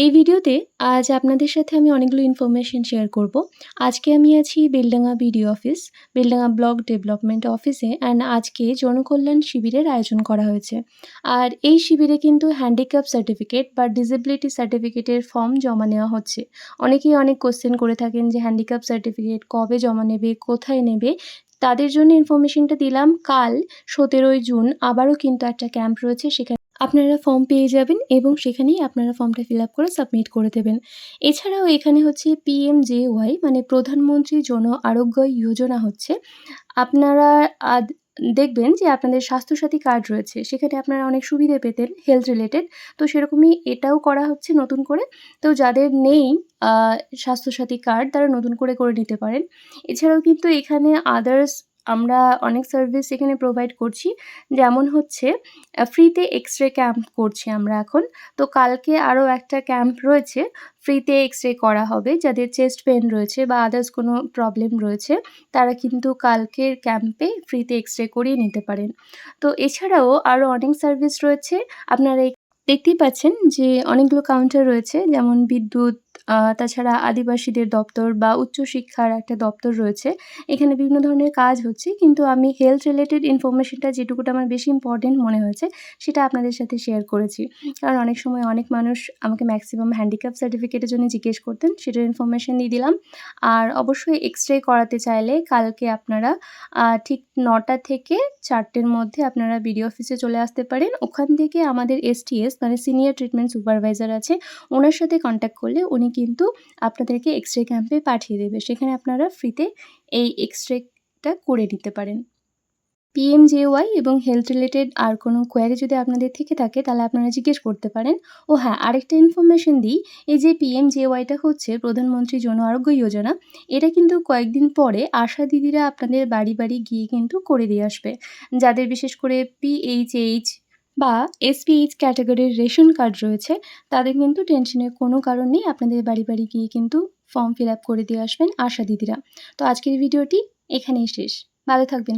এই ভিডিওতে আজ আপনাদের সাথে আমি অনেকগুলো ইনফরমেশন শেয়ার করব। আজকে আমি আছি Beldanga BDO office, Beldanga block development অফিসে অ্যান্ড আজকে জনকল্যাণ শিবিরের আয়োজন করা হয়েছে। আর এই শিবিরে কিন্তু হ্যান্ডিক্যাপ সার্টিফিকেট বা ডিসেবিলিটি সার্টিফিকেটের ফর্ম জমা নেওয়া হচ্ছে। অনেকেই অনেক কোয়েশ্চেন করে থাকেন যে হ্যান্ডিক্যাপ সার্টিফিকেট কবে জমা নেবে, কোথায় নেবে? তাদের জন্য ইনফরমেশনটা দিলাম। কাল 17ই জুন আবারও কিন্তু একটা ক্যাম্প রয়েছে, সেখানে আপনারা ফর্ম পেয়ে যাবেন এবং সেখানেই আপনারা ফর্মটা ফিল আপ করে সাবমিট করে দেবেন। এছাড়াও এখানে হচ্ছে পিএমজেওয়াই মানে প্রধানমন্ত্রী জন আরোগ্য যোজনা হচ্ছে। আপনারা আদ দেখবেন যে আপনাদের স্বাস্থ্যসাথী কার্ড রয়েছে, সেখানে আপনারা অনেক সুবিধে পেতেন হেলথ রিলেটেড। তো সেরকমই এটাও করা হচ্ছে নতুন করে। তো যাদের নেই আ স্বাস্থ্যসাথী কার্ড তারা নতুন করে নিতে পারেন। এছাড়াও কিন্তু এখানে আদার্স আমরা অনেক সার্ভিস এখানে প্রোভাইড করছি। যেমন হচ্ছে ফ্রিতে এক্স-রে ক্যাম্প করছি আমরা এখন। তো কালকে আরও একটা ক্যাম্প রয়েছে, ফ্রিতে এক্স-রে করা হবে। যাদের চেস্ট পেইন রয়েছে বা আদার্স কোনো প্রবলেম রয়েছে, তারা কিন্তু কালকের ক্যাম্পে ফ্রিতে এক্স-রে করিয়ে নিতে পারেন। তো এছাড়াও আরও অনেক সার্ভিস রয়েছে। আপনারা দেখতেই পাচ্ছেন যে অনেকগুলো কাউন্টার রয়েছে, যেমন বিদ্যুৎ, তাছাড়া আদিবাসীদের দপ্তর বা উচ্চশিক্ষার একটা দপ্তর রয়েছে। এখানে বিভিন্ন ধরনের কাজ হচ্ছে, কিন্তু আমি হেলথ রিলেটেড ইনফরমেশনটা যেটুকুটা আমার বেশি ইম্পর্টেন্ট মনে হয়েছে সেটা আপনাদের সাথে শেয়ার করেছি। কারণ অনেক সময় অনেক মানুষ আমাকে ম্যাক্সিমাম হ্যান্ডিক্যাপ সার্টিফিকেটের জন্য জিজ্ঞেস করতেন, সেটার ইনফরমেশন দিয়ে দিলাম। আর অবশ্যই এক্স-রে করাতে চাইলে কালকে আপনারা ঠিক ৯টা থেকে ৪টের মধ্যে আপনারা বিডিও অফিসে চলে আসতে পারেন। ওখান থেকে আমাদের এসটিএস মানে সিনিয়র ট্রিটমেন্ট সুপারভাইজার আছে, ওনার সাথে কন্ট্যাক্ট করলে উনি কিন্তু আপনাদেরকে এক্স-রে ক্যাম্পে পাঠিয়ে দেবে। সেখানে আপনারা ফ্রিতে এই এক্স-রেটা করে নিতে পারেন। পিএমজেওয়াই এবং হেলথ রিলেটেড আর কোনো কোয়েরি যদি আপনাদের থেকে থাকে তাহলে আপনারা জিজ্ঞেস করতে পারেন। ও হ্যাঁ, আরেকটা ইনফরমেশন দিই, এই যে পিএমজেওয়াইটা হচ্ছে প্রধানমন্ত্রী জন আরোগ্য যোজনা, এটা কিন্তু কয়েকদিন পরে আশা দিদিরা আপনাদের বাড়ি, বাড়ি গিয়ে কিন্তু করে দিয়ে আসবে। যাদের বিশেষ করে পিএইচএইচ বা এসপিএইচ ক্যাটাগরির রেশন কার্ড রয়েছে, তাদের কিন্তু টেনশনের কোনো কারণ নেই। আপনাদের বাড়ি, বাড়ি গিয়ে কিন্তু ফর্ম ফিল আপ করে দিয়ে আসবেন আশা দিদিরা। তো আজকের ভিডিওটি এখানেই শেষ। ভালো থাকবেন।